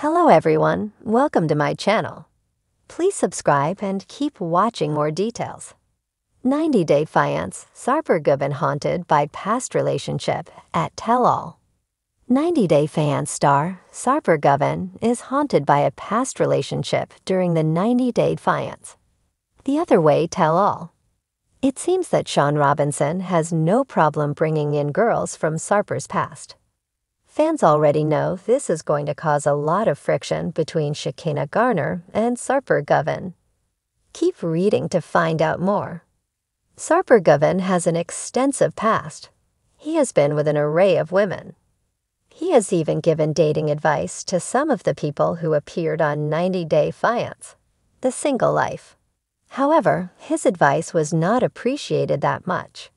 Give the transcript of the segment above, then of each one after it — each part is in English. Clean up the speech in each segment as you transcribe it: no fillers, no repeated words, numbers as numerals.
Hello everyone, welcome to my channel. Please subscribe and keep watching more details. 90-Day Fiancé, Sarper Guven haunted by past relationship at tell-all. 90-Day Fiancé star Sarper Guven is haunted by a past relationship during the 90-Day Fiancé. The other way tell-all. It seems that Sean Robinson has no problem bringing in girls from Sarper's past. Fans already know this is going to cause a lot of friction between Shekinah Garner and Sarper Guven. Keep reading to find out more. Sarper Guven has an extensive past. He has been with an array of women. He has even given dating advice to some of the people who appeared on 90-Day Fiancé, The Single Life. However, his advice was not appreciated that much.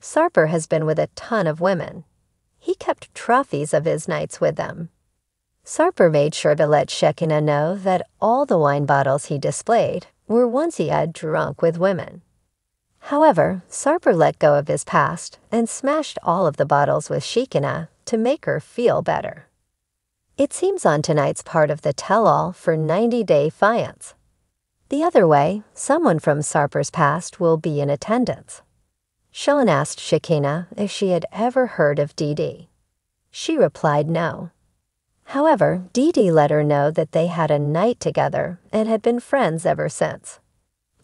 Sarper has been with a ton of women. He kept trophies of his nights with them. Sarper made sure to let Shekinah know that all the wine bottles he displayed were ones he had drunk with women. However, Sarper let go of his past and smashed all of the bottles with Shekinah to make her feel better. It seems on tonight's part of the tell-all for 90-Day Fiancé. The other way, someone from Sarper's past will be in attendance. Sean asked Shekinah if she had ever heard of Dee Dee. She replied no. However, Dee Dee let her know that they had a night together and had been friends ever since.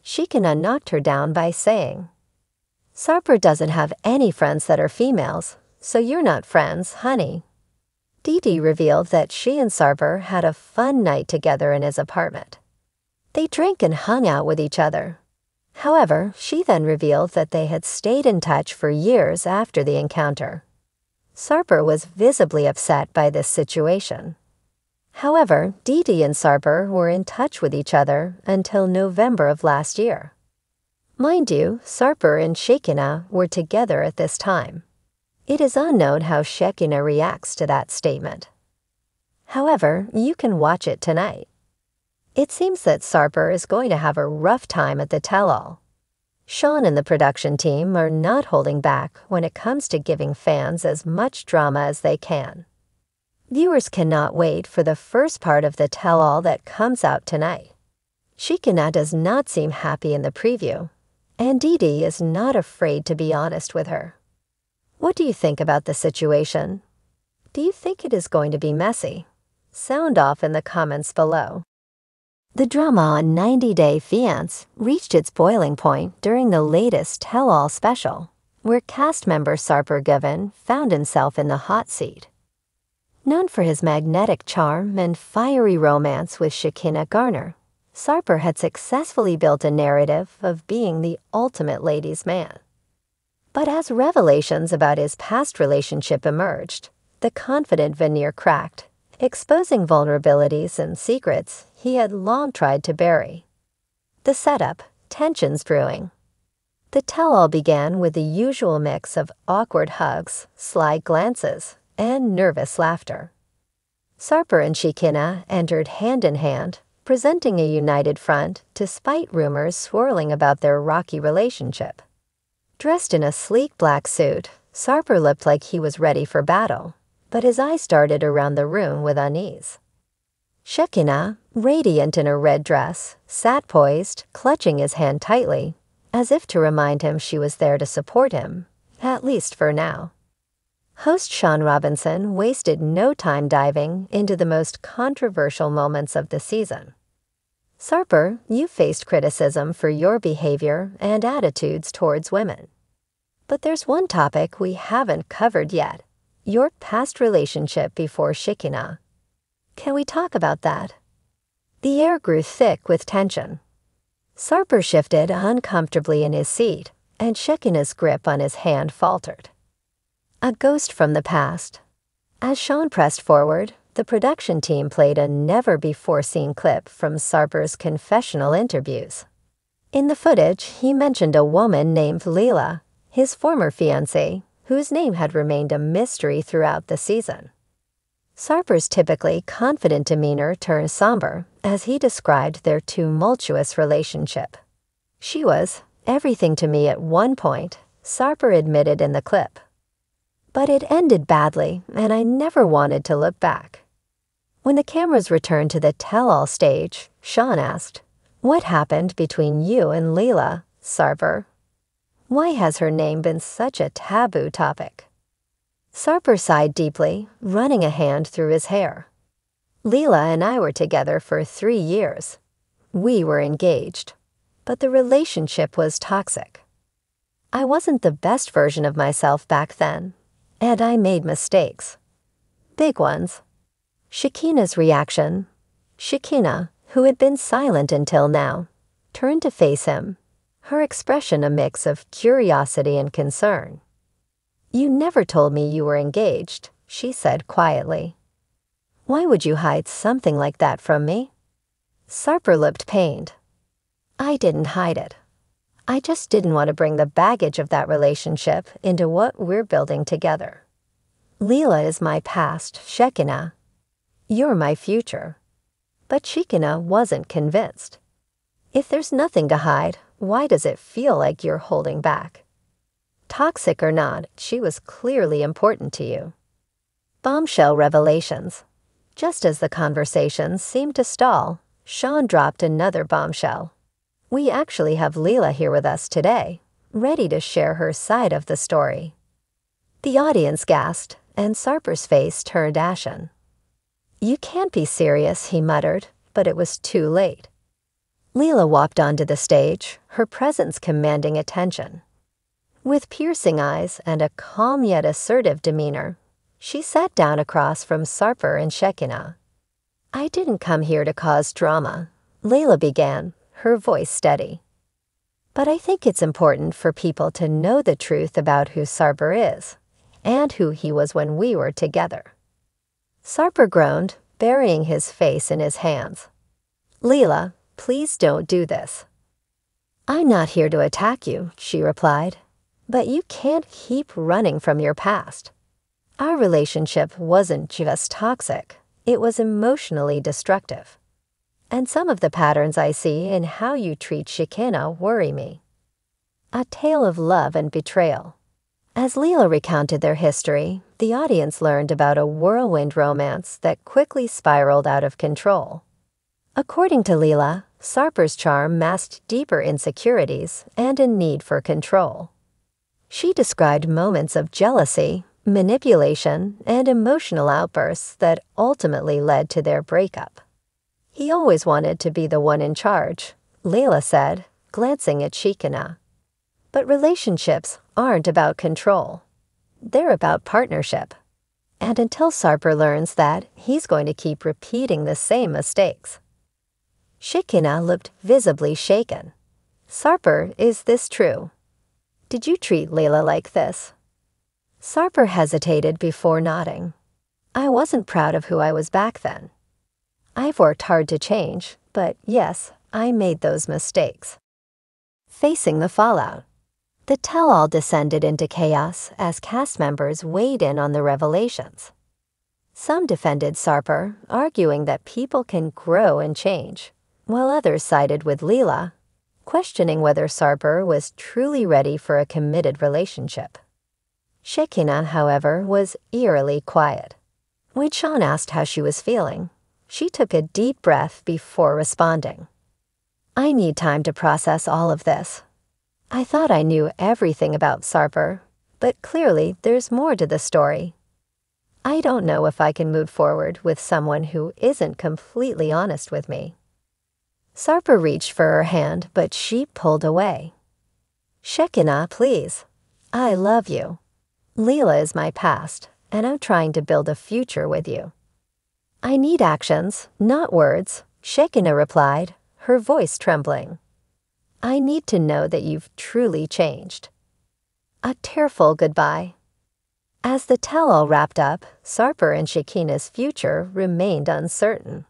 Shekinah knocked her down by saying, "Sarper doesn't have any friends that are females, so you're not friends, honey." Dee Dee revealed that she and Sarper had a fun night together in his apartment. They drank and hung out with each other. However, she then revealed that they had stayed in touch for years after the encounter. Sarper was visibly upset by this situation. However, Dee Dee and Sarper were in touch with each other until November of last year. Mind you, Sarper and Shekinah were together at this time. It is unknown how Shekinah reacts to that statement. However, you can watch it tonight. It seems that Sarper is going to have a rough time at the tell-all. Sean and the production team are not holding back when it comes to giving fans as much drama as they can. Viewers cannot wait for the first part of the tell-all that comes out tonight. Shekinah does not seem happy in the preview, and Dee Dee is not afraid to be honest with her. What do you think about the situation? Do you think it is going to be messy? Sound off in the comments below. The drama on 90-Day Fiancé reached its boiling point during the latest tell-all special, where cast member Sarper Guven found himself in the hot seat. Known for his magnetic charm and fiery romance with Shekinah Garner, Sarper had successfully built a narrative of being the ultimate ladies' man. But as revelations about his past relationship emerged, the confident veneer cracked, exposing vulnerabilities and secrets he had long tried to bury. The setup, tensions brewing. The tell-all began with the usual mix of awkward hugs, sly glances, and nervous laughter. Sarper and Shekinah entered hand in hand, presenting a united front despite rumors swirling about their rocky relationship. Dressed in a sleek black suit, Sarper looked like he was ready for battle, but his eyes darted around the room with unease. Shekinah, radiant in a red dress, sat poised, clutching his hand tightly, as if to remind him she was there to support him, at least for now. Host Sean Robinson wasted no time diving into the most controversial moments of the season. Sarper, you faced criticism for your behavior and attitudes towards women. But there's one topic we haven't covered yet. Your past relationship before Shekinah. Can we talk about that? The air grew thick with tension. Sarper shifted uncomfortably in his seat, and Shekinah's grip on his hand faltered. A ghost from the past. As Sean pressed forward, the production team played a never-before-seen clip from Sarper's confessional interviews. In the footage, he mentioned a woman named Leela, his former fiancée, whose name had remained a mystery throughout the season. Sarper's typically confident demeanor turned somber as he described their tumultuous relationship. "She was everything to me at one point," Sarper admitted in the clip. "But it ended badly, and I never wanted to look back." When the cameras returned to the tell-all stage, Sean asked, "What happened between you and Leela, Sarper? Why has her name been such a taboo topic?" Sarper sighed deeply, running a hand through his hair. "Leela and I were together for 3 years. We were engaged, but the relationship was toxic. I wasn't the best version of myself back then, and I made mistakes. Big ones." Shekinah's reaction. Shekinah, who had been silent until now, turned to face him, her expression a mix of curiosity and concern. "You never told me you were engaged," she said quietly. "Why would you hide something like that from me?" Sarper looked pained. "I didn't hide it. I just didn't want to bring the baggage of that relationship into what we're building together. Leela is my past, Shekinah. You're my future." But Shekinah wasn't convinced. "If there's nothing to hide, why does it feel like you're holding back? Toxic or not, she was clearly important to you." Bombshell revelations. Just as the conversation seemed to stall, Sean dropped another bombshell. "We actually have Leela here with us today, ready to share her side of the story." The audience gasped, and Sarper's face turned ashen. "You can't be serious," he muttered, but it was too late. Leela walked onto the stage, her presence commanding attention. With piercing eyes and a calm yet assertive demeanor, she sat down across from Sarper and Shekinah. "I didn't come here to cause drama," Leela began, her voice steady. "But I think it's important for people to know the truth about who Sarper is, and who he was when we were together." Sarper groaned, burying his face in his hands. "Leela, please don't do this." "I'm not here to attack you," she replied, "but you can't keep running from your past. Our relationship wasn't just toxic, it was emotionally destructive. And some of the patterns I see in how you treat Shekinah worry me." A tale of love and betrayal. As Leela recounted their history, the audience learned about a whirlwind romance that quickly spiraled out of control. According to Leela, Sarper's charm masked deeper insecurities and a need for control. She described moments of jealousy, manipulation, and emotional outbursts that ultimately led to their breakup. "He always wanted to be the one in charge," Leela said, glancing at Shekinah. "But relationships aren't about control. They're about partnership. And until Sarper learns that, he's going to keep repeating the same mistakes." Shekinah looked visibly shaken. "Sarper, is this true? Did you treat Leela like this?" Sarper hesitated before nodding. "I wasn't proud of who I was back then. I've worked hard to change, but yes, I made those mistakes." Facing the fallout. The tell-all descended into chaos as cast members weighed in on the revelations. Some defended Sarper, arguing that people can grow and change, while others sided with Leela, questioning whether Sarper was truly ready for a committed relationship. Shekinah, however, was eerily quiet. When Sean asked how she was feeling, she took a deep breath before responding. "I need time to process all of this. I thought I knew everything about Sarper, but clearly there's more to the story. I don't know if I can move forward with someone who isn't completely honest with me." Sarper reached for her hand, but she pulled away. "Shekinah, please. I love you. Leela is my past, and I'm trying to build a future with you." "I need actions, not words," Shekinah replied, her voice trembling. "I need to know that you've truly changed." A tearful goodbye. As the tell-all wrapped up, Sarper and Shekinah's future remained uncertain.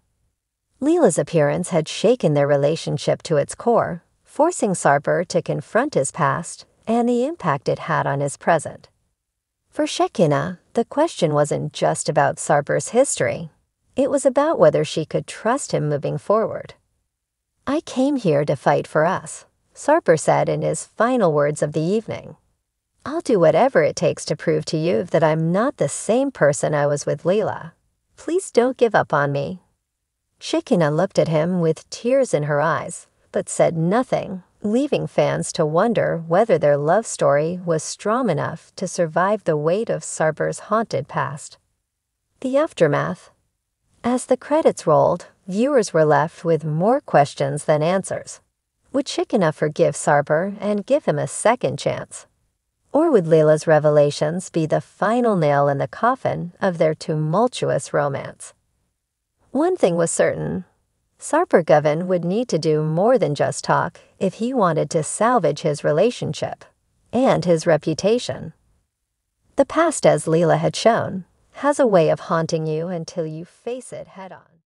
Leela's appearance had shaken their relationship to its core, forcing Sarper to confront his past and the impact it had on his present. For Shekinah, the question wasn't just about Sarper's history. It was about whether she could trust him moving forward. "I came here to fight for us," Sarper said in his final words of the evening. "I'll do whatever it takes to prove to you that I'm not the same person I was with Leela. Please don't give up on me." Shekina looked at him with tears in her eyes, but said nothing, leaving fans to wonder whether their love story was strong enough to survive the weight of Sarper's haunted past. The aftermath. As the credits rolled, viewers were left with more questions than answers. Would Shekina forgive Sarper and give him a second chance? Or would Layla's revelations be the final nail in the coffin of their tumultuous romance? One thing was certain. Sarper Guven would need to do more than just talk if he wanted to salvage his relationship and his reputation. The past, as Leela had shown, has a way of haunting you until you face it head-on.